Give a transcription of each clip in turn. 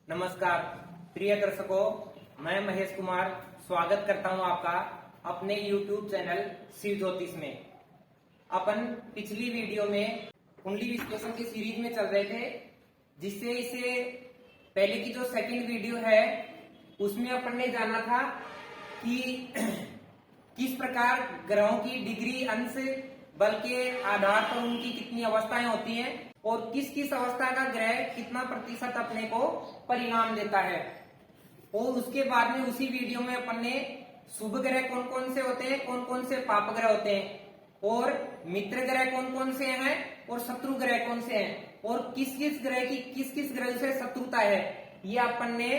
नमस्कार प्रिय दर्शकों, मैं महेश कुमार स्वागत करता हूं आपका अपने YouTube चैनल शिव ज्योतिष में। अपन पिछली वीडियो में कुंडली विश्लेषण की सीरीज में चल रहे थे, जिससे इसे पहले की जो सेकंड वीडियो है उसमें अपन ने जाना था कि किस प्रकार ग्रहों की डिग्री अंश बल के आधार पर उनकी कितनी अवस्थाएं होती हैं और किस किस अवस्था का ग्रह कितना प्रतिशत अपने को परिणाम देता है। और उसके बाद में उसी वीडियो में अपन ने शुभ ग्रह कौन कौन से होते हैं, कौन कौन से पाप ग्रह होते हैं, और मित्र ग्रह कौन कौन से हैं और शत्रु ग्रह कौन से हैं, और किस किस ग्रह से शत्रुता है, ये अपन ने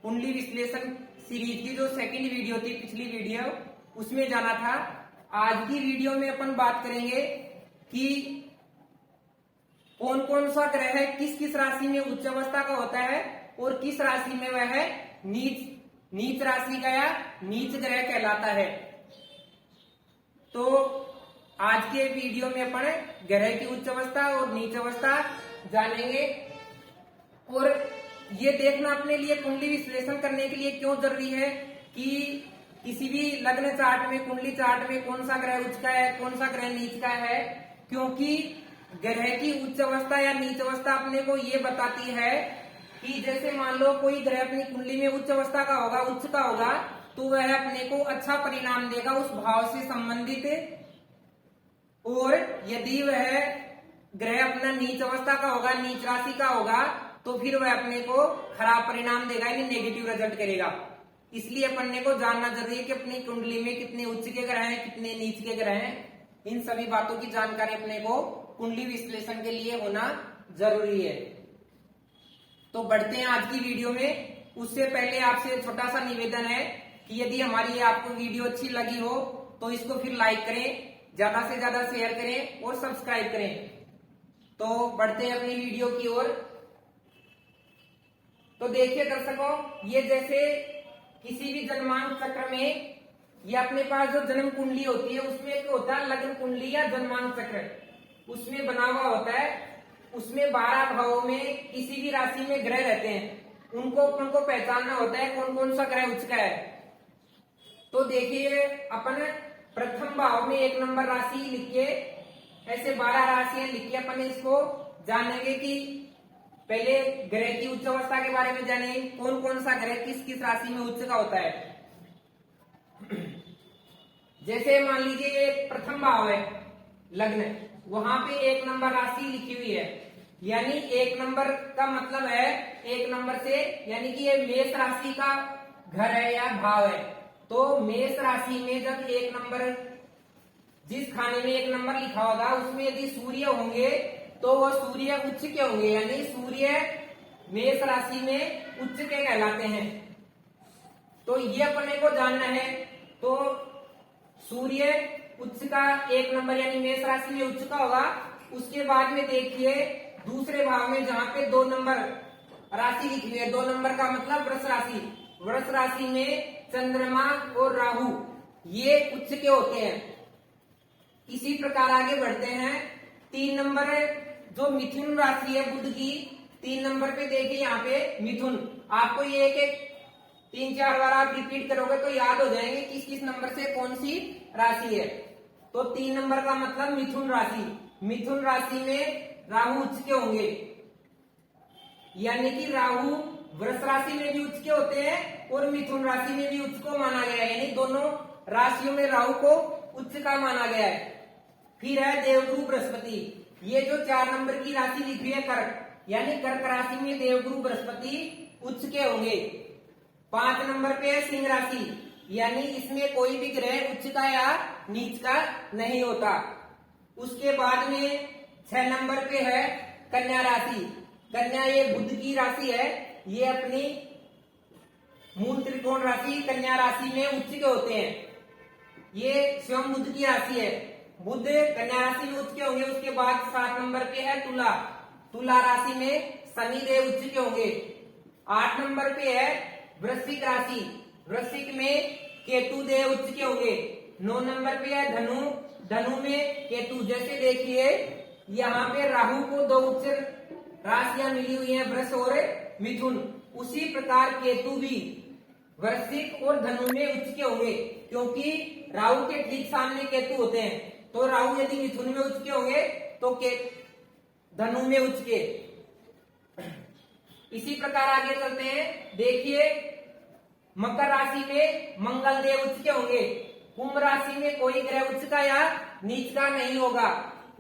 कुंडली विश्लेषण सीरीज की जो सेकंड वीडियो थी, पिछली वीडियो, उसमें जाना था। आज की वीडियो में अपन बात करेंगे कि कौन कौन सा ग्रह है किस किस राशि में उच्च अवस्था का होता है और किस राशि में वह नीच राशि का या नीच ग्रह कहलाता है। तो आज के वीडियो में अपन ग्रह की उच्च अवस्था और नीच अवस्था जानेंगे, और ये देखना अपने लिए कुंडली विश्लेषण करने के लिए क्यों जरूरी है कि किसी भी लग्न चार्ट में, कुंडली चार्ट में कौन सा ग्रह उच्च का है, कौन सा ग्रह नीच का है। क्योंकि ग्रह की उच्च अवस्था या नीच अवस्था अपने को ये बताती है कि जैसे मान लो कोई ग्रह अपनी कुंडली में उच्च अवस्था का होगा, उच्च का होगा, तो वह अपने को अच्छा परिणाम देगा उस भाव से संबंधित। और यदि वह ग्रह अपना नीच अवस्था का होगा, नीच राशि का होगा, तो फिर वह अपने को खराब परिणाम देगा, यानी नेगेटिव रिजल्ट करेगा। इसलिए अपने को जानना जरूरी है कि अपनी कुंडली में कितने उच्च के ग्रह हैं, कितने नीच के ग्रह हैं। इन सभी बातों की जानकारी अपने को कुंडली विश्लेषण के लिए होना जरूरी है। तो बढ़ते हैं आज की वीडियो में। उससे पहले आपसे छोटा सा निवेदन है कि यदि हमारी आपको वीडियो अच्छी लगी हो तो इसको फिर लाइक करें, ज्यादा से ज्यादा शेयर करें और सब्सक्राइब करें। तो बढ़ते हैं अपनी वीडियो की ओर। तो देखिए दर्शकों, ये जैसे किसी भी जन्मांक चक्र में ये अपने पास जो जन्म कुंडली होती है उसमें एक होता है लग्न कुंडली या जन्मांक चक्र, उसमें बना हुआ होता है। उसमें 12 भावों में किसी भी राशि में ग्रह रहते हैं, उनको पहचानना होता है कौन कौन सा ग्रह उच्च का है। तो देखिए अपन प्रथम भाव में 1 नंबर राशि लिखिए, ऐसे 12 राशियां लिखिए। अपन इसको जानेंगे कि पहले ग्रह की उच्च अवस्था के बारे में जाने, कौन कौन सा ग्रह किस किस राशि में उच्च का होता है। जैसे मान लीजिए एक प्रथम भाव है लग्न, वहां पे 1 नंबर राशि लिखी हुई है, यानी 1 नंबर का मतलब है 1 नंबर से, यानी कि ये मेष राशि का घर है या भाव है। तो मेष राशि में जब 1 नंबर, जिस खाने में 1 नंबर लिखा होगा उसमें यदि सूर्य होंगे तो वह सूर्य उच्च के होंगे, यानी सूर्य मेष राशि में उच्च के कहलाते हैं। तो ये अपने को जानना है। तो सूर्य उच्च का 1 नंबर यानी मेष राशि में उच्च का होगा। उसके बाद में देखिए दूसरे भाव में जहां पे 2 नंबर राशि लिखी हुई है, 2 नंबर का मतलब वृष राशि, वृष राशि में चंद्रमा और राहु ये उच्च के होते हैं। इसी प्रकार आगे बढ़ते हैं। 3 नंबर जो मिथुन राशि है बुध की, 3 नंबर पे देखिए यहाँ पे मिथुन, आपको ये एक 3-4 बार आप रिपीट करोगे तो याद हो जाएंगे किस किस नंबर से कौन सी राशि है। तो 3 नंबर का मतलब मिथुन राशि, मिथुन राशि में राहु उच्च के होंगे, यानी कि राहु वृष राशि में भी उच्च के होते हैं और मिथुन राशि में भी उच्च को माना गया है, यानी दोनों राशियों में राहु को उच्च का माना गया है। फिर है देवगुरु बृहस्पति, ये जो 4 नंबर की राशि लिखी है कर्क, यानी कर्क राशि में देवगुरु बृहस्पति उच्च के होंगे। 5 नंबर पे है सिंह राशि, यानी इसमें कोई भी ग्रह उच्च का या नीच का नहीं होता। उसके बाद में 6 नंबर पे है कन्या राशि, कन्या ये बुध की राशि है, ये अपनी मूल त्रिकोण राशि कन्या राशि में उच्च के होते हैं। ये स्वयं बुध की राशि है, बुध कन्या राशि में उच्च के होंगे। उसके बाद 7 नंबर पे है तुला, तुला राशि में शनि देव उच्च के होंगे। 8 नंबर पे है वृश्चिक राशि, वृश्चिक में केतु देव उच्च के होंगे। 9 नंबर पे है धनु, धनु में केतु। जैसे देखिए यहाँ पे राहु को 2 उच्च राशियां मिली हुई हैं वृष और मिथुन, उसी प्रकार केतु भी वृश्चिक और धनु में उच्च के होंगे, क्योंकि राहु के ठीक सामने केतु होते हैं। तो राहु यदि मिथुन में उच्च के होंगे तो धनु में उच्च के। इसी प्रकार आगे चलते हैं, देखिए मकर राशि में मंगल देव उच्च के होंगे, कुंभ राशि में कोई ग्रह उच्च का या नीच का नहीं होगा।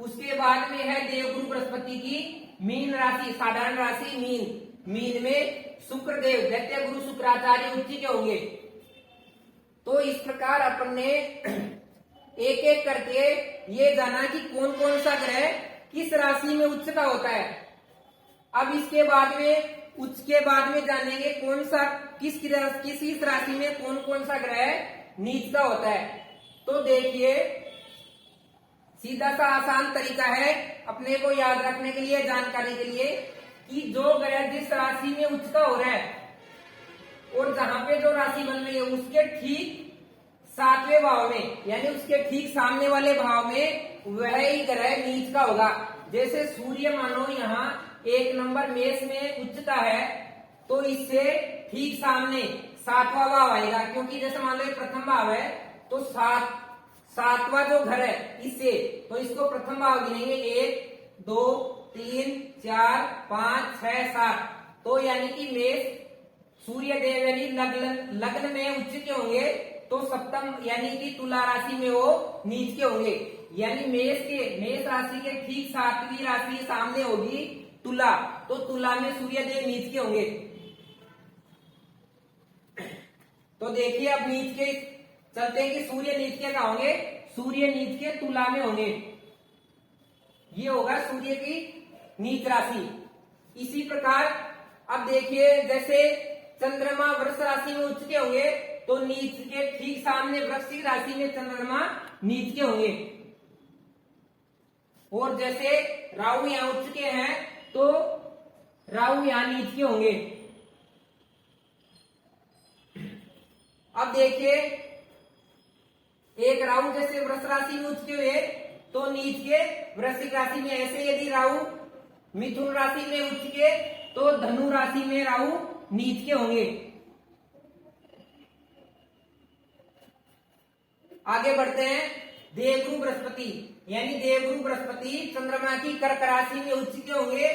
उसके बाद में है देवगुरु बृहस्पति की मीन राशि, साधारण राशि मीन, मीन में शुक्रदेव दैत्य गुरु शुक्राचार्य उच्च के होंगे। तो इस प्रकार अपन ने एक एक करके ये जाना कि कौन कौन सा ग्रह किस राशि में उच्च का होता है। अब इसके बाद में उच्च के बाद में जानेंगे कौन सा किस राशि में कौन कौन सा ग्रह नीच का होता है। तो देखिए सीधा सा आसान तरीका है अपने को याद रखने के लिए, जानकारी के लिए, कि जो ग्रह जिस राशि में उच्च का हो रहा है और जहां पे जो राशि बन रही है उसके ठीक 7वें भाव में यानी उसके ठीक सामने वाले भाव में वह ही ग्रह नीच का होगा। जैसे सूर्य मानो यहाँ 1 नंबर मेष में उच्च का है तो इससे ठीक सामने 7वां भाव आएगा, क्योंकि जैसे मान लो प्रथम भाव है तो 7वां जो घर है इससे, तो इसको प्रथम भाव गिनेंगे 1 2 3 4 5 6 7। तो यानी कि मेष सूर्य देव यानी लग्न में उच्च के होंगे तो सप्तम यानी कि तुला राशि में वो नीच के होंगे। यानी मेष राशि के ठीक 7वीं राशि सामने होगी तुला, तो तुला में सूर्य देव नीच के होंगे। तो देखिए अब नीच के चलते हैं कि सूर्य नीच के कहा होंगे, सूर्य नीच के तुला में होंगे, ये होगा सूर्य की नीच राशि। इसी प्रकार अब देखिए जैसे चंद्रमा वृष राशि में उच्च के होंगे तो नीच के ठीक सामने वृश्चिक राशि में चंद्रमा नीच के होंगे। और जैसे राहु यहाँ उच्च के हैं तो राहु यहाँ नीच के होंगे। अब देखिए एक राहु जैसे वृष राशि में उच्च के हुए तो नीच के वृश्चिक राशि में, ऐसे यदि राहु मिथुन राशि में उच्च के तो धनु राशि में राहु नीच के होंगे। आगे बढ़ते हैं, देवगुरु बृहस्पति यानी देवगुरु बृहस्पति चंद्रमा की कर्क राशि में उच्च के होंगे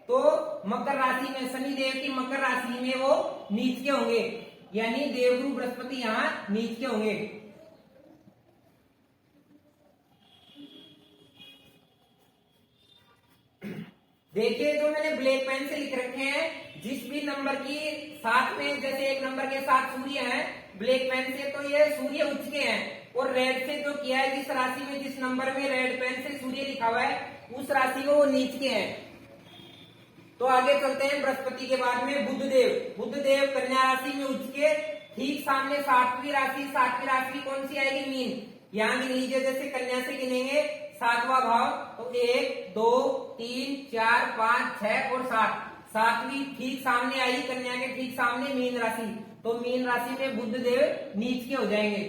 तो मकर राशि में शनि देव की मकर राशि में वो नीच के होंगे, यानी देवगुरु बृहस्पति यहाँ नीच के होंगे। देखिए जो मैंने ब्लैक पेन से लिख रखे हैं, जिस भी नंबर की साथ में जैसे 1 नंबर के साथ सूर्य है ब्लैक पेन से, तो ये सूर्य उच्च के हैं। और रेड से जो किया है, जिस राशि में जिस नंबर में रेड पेन से सूर्य लिखा हुआ है उस राशि को वो नीच के हैं। तो आगे चलते हैं बृहस्पति के बाद में बुधदेव कन्या राशि में उच्च के, ठीक सामने 7वीं राशि कौन सी आएगी? मीन। यहाँ गिन लीजिए, जैसे कन्या से गिनेंगे 7वां भाव तो 1 2 3 4 5 6 और 7, 7वीं ठीक सामने आई कन्या के ठीक सामने मीन राशि, तो मीन राशि में बुधदेव नीच के हो जाएंगे।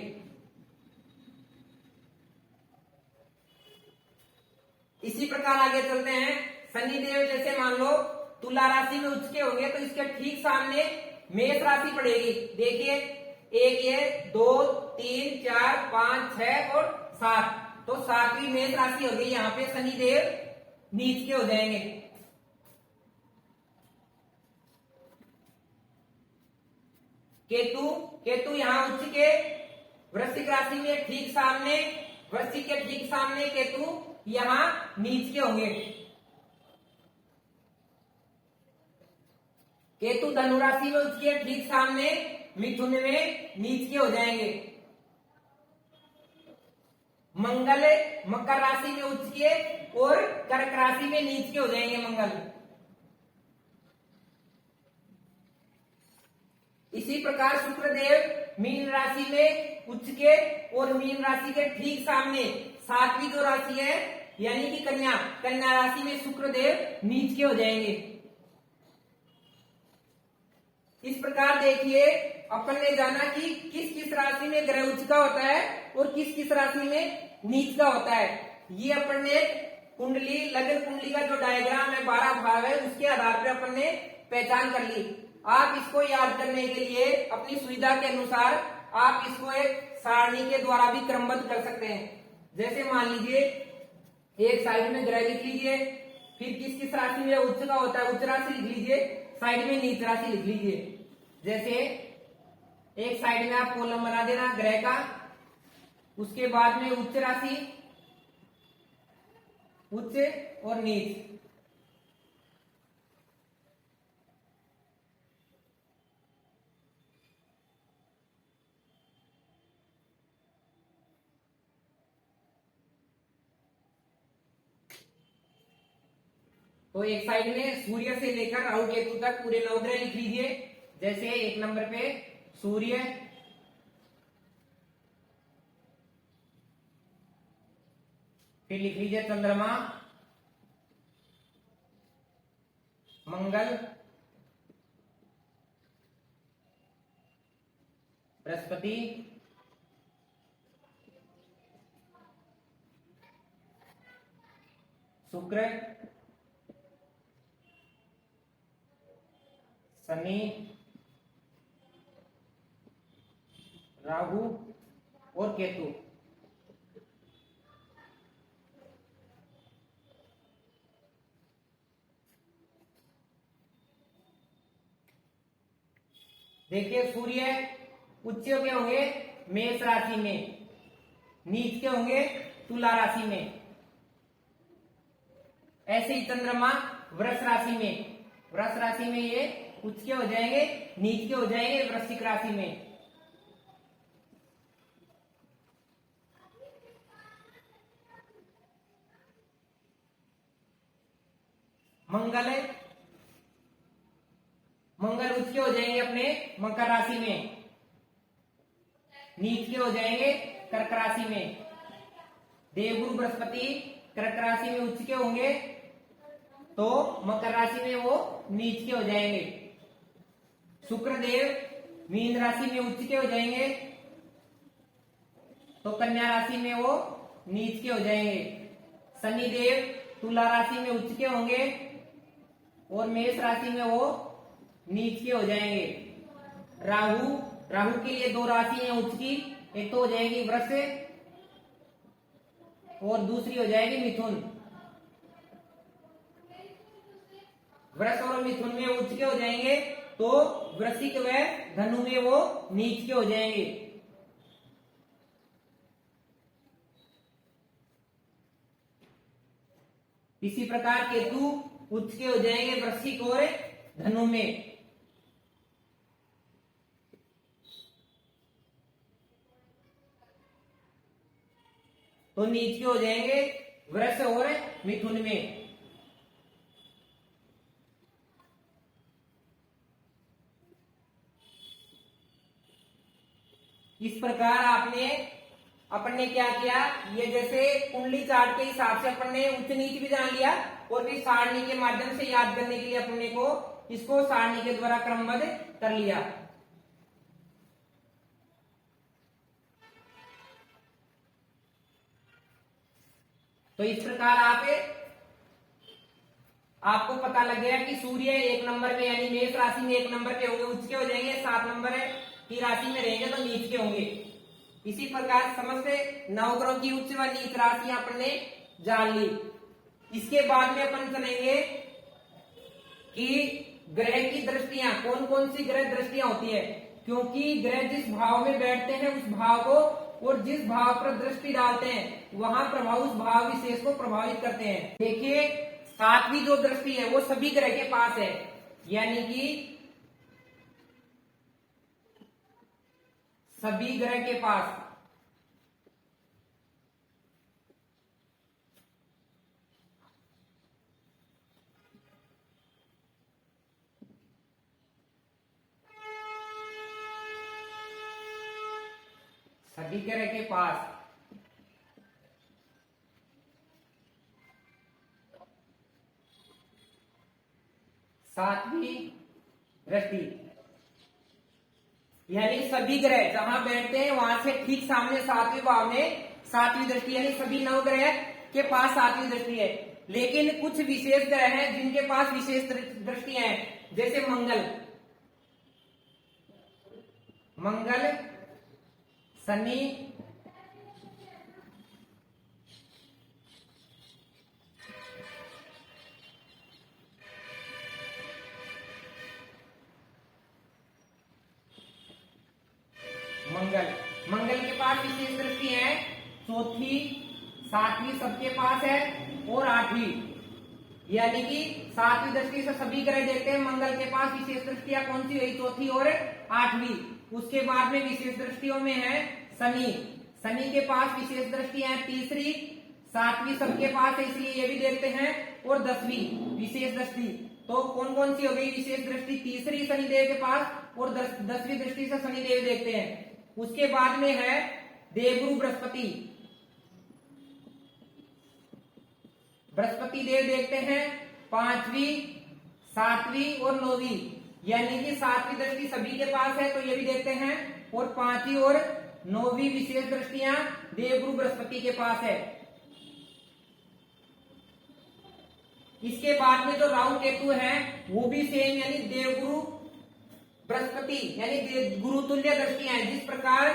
इसी प्रकार आगे चलते हैं, शनिदेव जैसे मान लो तुला राशि में उच्च के होंगे तो इसके ठीक सामने मेष राशि पड़ेगी। देखिए 1 2 3 4 5 6 और 7, तो 7वीं मेष राशि हो गई, यहाँ पे शनिदेव नीच के हो जाएंगे। केतु यहाँ उच्च के वृश्चिक राशि में ठीक सामने, वृश्चिक के ठीक सामने केतु यहाँ नीच के होंगे। केतु धनु राशि में उच्च के ठीक सामने मिथुन में नीच के हो जाएंगे। मंगल मकर राशि में उच्च के और कर्क राशि में नीच के हो जाएंगे मंगल। इसी प्रकार शुक्रदेव मीन राशि में उच्च के और मीन राशि के ठीक सामने 7वीं जो राशि है यानी कि कन्या राशि में शुक्रदेव नीच के हो जाएंगे। इस प्रकार देखिए अपन ने जाना कि किस किस राशि में ग्रह उच्च का होता है और किस किस राशि में नीच का होता है। ये अपन ने कुंडली लग्न कुंडली का जो डायग्राम है 12 भाग है, उसके आधार पर अपन ने पहचान कर ली। आप इसको याद करने के लिए अपनी सुविधा के अनुसार आप इसको एक सारणी के द्वारा भी क्रमबद्ध कर सकते हैं। जैसे मान लीजिए एक साइड में ग्रह लिख लीजिए, फिर किस किस राशि में उच्च का होता है उच्च राशि लिख लीजिए, साइड में नीच राशि लिख लीजिए। जैसे एक साइड में आप कॉलम बना देना ग्रह का, उसके बाद में उच्च राशि, उच्च और नीच। तो एक साइड में सूर्य से लेकर राहु केतु तक पूरे नवग्रह लिख लीजिए। जैसे एक नंबर पे सूर्य, फिर लिख लीजिए चंद्रमा, मंगल, बृहस्पति, शुक्र, शनि, राहु और केतु। देखिए सूर्य उच्च के होंगे मेष राशि में, नीच के होंगे तुला राशि में। ऐसे ही चंद्रमा वृष राशि में, वृष राशि में ये उच्च के हो जाएंगे, नीच के हो जाएंगे वृश्चिक राशि में। मंगल है, मंगल उच्च के हो जाएंगे अपने मकर राशि में, नीच के हो जाएंगे कर्क राशि में। देवगुरु बृहस्पति कर्क राशि में उच्च के होंगे तो मकर राशि में वो नीच के हो जाएंगे। शुक्रदेव मीन राशि में उच्च के हो जाएंगे तो कन्या राशि में वो नीच के हो जाएंगे। शनिदेव तुला राशि में उच्च के होंगे और मेष राशि में वो नीच के हो जाएंगे। राहु, राहु के लिए दो राशि है उच्च की, एक तो हो जाएगी वृष और दूसरी हो जाएगी मिथुन। वृष और मिथुन में उच्च के हो जाएंगे तो वृश्चिक व धनु में वो नीच के हो जाएंगे। इसी प्रकार केतु उच्च के हो जाएंगे वृश्चिक और धनु में। तो नीच के हो जाएंगे वृष और मिथुन में। इस प्रकार अपन ने क्या किया, ये जैसे कुंडली चार्ट के हिसाब से अपन ने उच्च नीच भी जान लिया और फिर सारणी के माध्यम से याद करने के लिए अपने को इसको सारणी के द्वारा क्रमबद्ध कर लिया। तो इस प्रकार आपको पता लग गया कि सूर्य एक नंबर पे यानी मेष राशि में एक नंबर पे होंगे, उच्च के हो जाएंगे, 7 नंबर की राशि में रहेंगे तो नीच के होंगे। इसी प्रकार समस्त नवग्रहों की उच्च व नीच राशियां अपन ने जान ली। इसके बाद में अपन चलेंगे कि ग्रह की दृष्टियां, कौन कौन सी ग्रह दृष्टियां होती है, क्योंकि ग्रह जिस भाव में बैठते हैं उस भाव को और जिस भाव पर दृष्टि डालते हैं वहां प्रभाव उस भाव विशेष को प्रभावित करते हैं। देखिए 7वीं जो दृष्टि है वो सभी ग्रह के पास है, यानी कि सभी ग्रह के पास। सभी ग्रह के पास 7वीं दृष्टि, यानी सभी ग्रह जहां बैठते हैं वहां से ठीक सामने 7वें भाव में 7वीं दृष्टि, यानी सभी 9 ग्रह के पास 7वीं दृष्टि है। लेकिन कुछ विशेष ग्रह हैं जिनके पास विशेष दृष्टियां हैं, जैसे मंगल, शनि, मंगल के पास विशेष दृष्टि है, चौथी, सातवीं सबके पास है और आठवीं, यानी कि सातवीं दृष्टि से सभी ग्रह देखते हैं। मंगल के पास विशेष दृष्टियां कौन सी हुई? चौथी और आठवीं। उसके बाद में विशेष दृष्टियों में है शनि के पास विशेष दृष्टियां है, तीसरी, सातवीं सबके पास है इसलिए ये भी देखते हैं, और 10वीं विशेष दृष्टि। तो कौन कौन सी हो गई विशेष दृष्टि? तीसरी शनिदेव के पास और 10वीं दृष्टि से शनिदेव देखते हैं। उसके बाद में है देवगुरु बृहस्पति देव देखते हैं, 5वीं, 7वीं और 9वीं, यानी कि 7वीं दृष्टि सभी के पास है तो ये भी देखते हैं, और 5वीं और 9वीं विशेष दृष्टियां देवगुरु बृहस्पति के पास है। इसके बाद में जो राहु केतु है वो भी सेम, यानी देवगुरु बृहस्पति यानी गुरु तुल्य दृष्टियां हैं। जिस प्रकार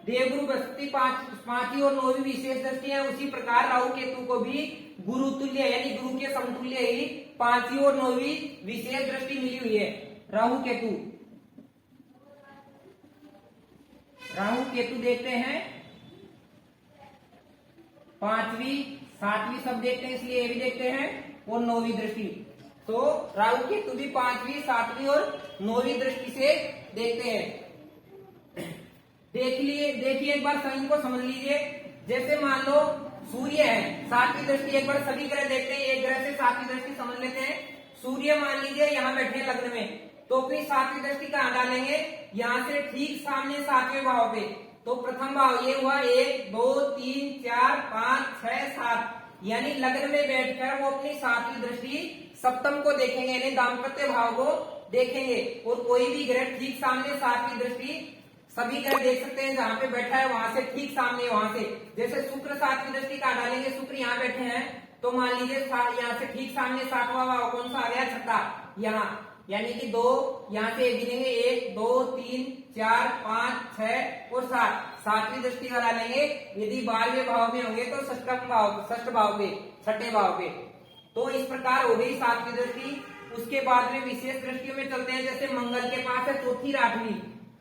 देवगुरु बृहस्पति 5वीं और 9वीं विशेष दृष्टियां, उसी प्रकार राहु केतु को भी गुरु तुल्य यानी गुरु के समतुल्य ही 5वीं और 9वीं विशेष दृष्टि मिली हुई है। राहु केतु देखते हैं, 5वीं, 7वीं सब देखते हैं इसलिए ये भी देखते हैं, और 9वीं दृष्टि। तो राहु केतु भी 5वीं, 7वीं और 9वीं दृष्टि से देखते हैं। देखिए एक बार सही को समझ लीजिए। जैसे मान लो सूर्य है, 7वीं दृष्टि, एक बार सभी ग्रह देखते हैं, एक ग्रह से 7वीं दृष्टि समझ लेते हैं। सूर्य मान लीजिए यहाँ बैठे हैं लग्न में, तो अपनी 7वीं दृष्टि कहाँ डालेंगे? यहाँ से ठीक सामने 7वें भाव पे। तो प्रथम भाव ये हुआ 1, 2, 3, 4, 5, 6, 7, यानी लग्न में बैठकर वो अपनी 7वीं दृष्टि सप्तम को देखेंगे, यानी दाम्पत्य भाव को देखेंगे। और कोई भी ग्रह ठीक सामने 7वीं दृष्टि सभी ग्रह देख सकते हैं, जहां पे बैठा है वहां से ठीक सामने, वहां से। जैसे शुक्र 7वीं दृष्टि कहाँ डालेंगे? शुक्र यहाँ बैठे हैं, तो मान लीजिए यहाँ से ठीक सामने 7वां भाव कौन सा आ गया? छठा, यहाँ, यानी कि 2 यहाँ से गिनेंगे, 1, 2, 3, 4, 5, 6 और 7, 7वीं दृष्टि का डालेंगे। यदि 12वें भाव में होंगे तो षष्ठ भाव पे, छठे भाव पे। तो इस प्रकार हो गई 7वीं दृष्टि। उसके बाद में विशेष दृष्टियों में चलते हैं। जैसे मंगल के पास है चौथी, 8वीं।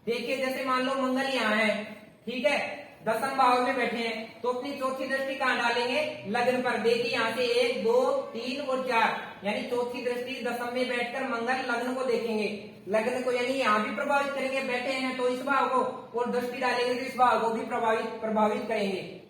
देखिए जैसे मान लो मंगल यहाँ है, ठीक है, 10वें भाव में बैठे हैं, तो अपनी चौथी दृष्टि कहाँ डालेंगे? लग्न पर। देखिए यहाँ से 1, 2, 3 और 4, यानी चौथी दृष्टि 10वें में बैठकर मंगल लग्न को देखेंगे। लग्न को यानी यहाँ भी प्रभावित करेंगे, बैठे हैं तो इस भाव को, और दृष्टि डालेंगे तो इस भाव को भी प्रभावित करेंगे।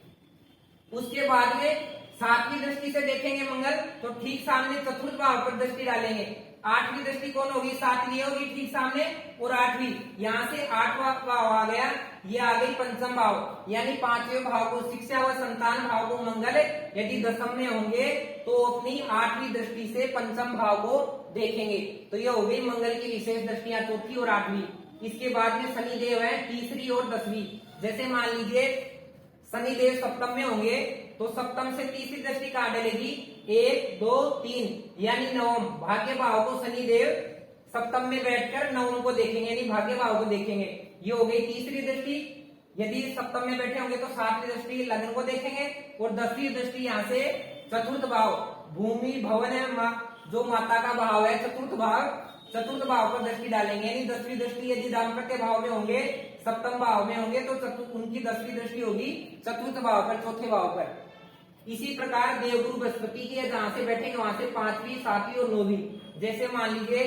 उसके बाद में 7वीं दृष्टि से देखेंगे मंगल, तो ठीक सामने चतुर्थ भाव पर दृष्टि डालेंगे। 8वीं दृष्टि कौन होगी? 7वीं होगी ठीक सामने, और 8वीं, यहाँ से 8वां भाव आ गया, ये आ गई पंचम भाव, यानी 5वें भाव को, शिक्षा व संतान भाव को मंगल यदि 10वीं में होंगे तो अपनी 8वीं दृष्टि से पंचम भाव को देखेंगे। तो ये हो गई मंगल की विशेष दृष्टियां, चौथी और 8वीं। इसके बाद में शनिदेव है, तीसरी और 10वीं। जैसे मान लीजिए शनिदेव सप्तम में होंगे, तो सप्तम से तीसरी दृष्टि कहाँ डलेगी? 1, 2, 3, यानी नवम, भाग्य भाव को शनिदेव सप्तम में बैठकर नवम को देखेंगे, यानी भाग्य भाव को देखेंगे। ये हो गई तीसरी दृष्टि। यदि सप्तम में बैठे होंगे तो 7वीं दृष्टि लग्न को देखेंगे, और 10वीं दृष्टि यहाँ से चतुर्थ भाव, भूमि भवन है, जो माता का भाव है, चतुर्थ भाव पर दृष्टि डालेंगे। यानी 10वीं दृष्टि यदि दाम्पत्य भाव में होंगे, सप्तम भाव में होंगे, तो उनकी 10वीं दृष्टि होगी चतुर्थ भाव पर, चौथे भाव पर। इसी प्रकार देवगुरु बृहस्पति की है, जहां से बैठेंगे वहां से 5वीं, 7वीं और 9वीं। जैसे मान लीजिए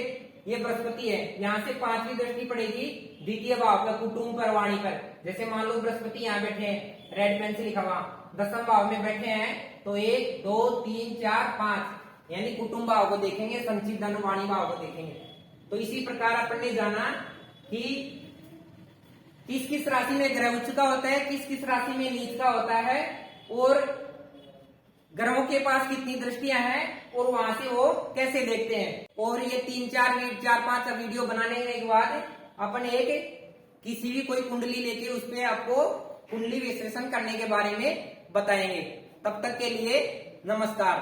ये बृहस्पति है, यहाँ से 5वीं दृष्टि पड़ेगी द्वितीय भाव पर, कुटुंब पर, वाणी पर। जैसे मान लो बृहस्पति यहाँ बैठे हैं, रेड पेन से लिखा हुआ, 10वें भाव में बैठे हैं, तो 1, 2, 3, 4, 5, यानी कुटुंब भाव को देखेंगे, संचित धन वाणी भाव को देखेंगे। तो इसी प्रकार अपन ने जाना कि किस किस राशि में ग्रह उच्च का होता है, किस किस राशि में नीच का होता है, और ग्रहों के पास कितनी दृष्टियां हैं, और वहां से वो कैसे देखते हैं। और ये 3-4-5 वीडियो बनाने के बाद अपन एक किसी भी कोई कुंडली लेके उस पर आपको कुंडली विश्लेषण करने के बारे में बताएंगे। तब तक के लिए नमस्कार।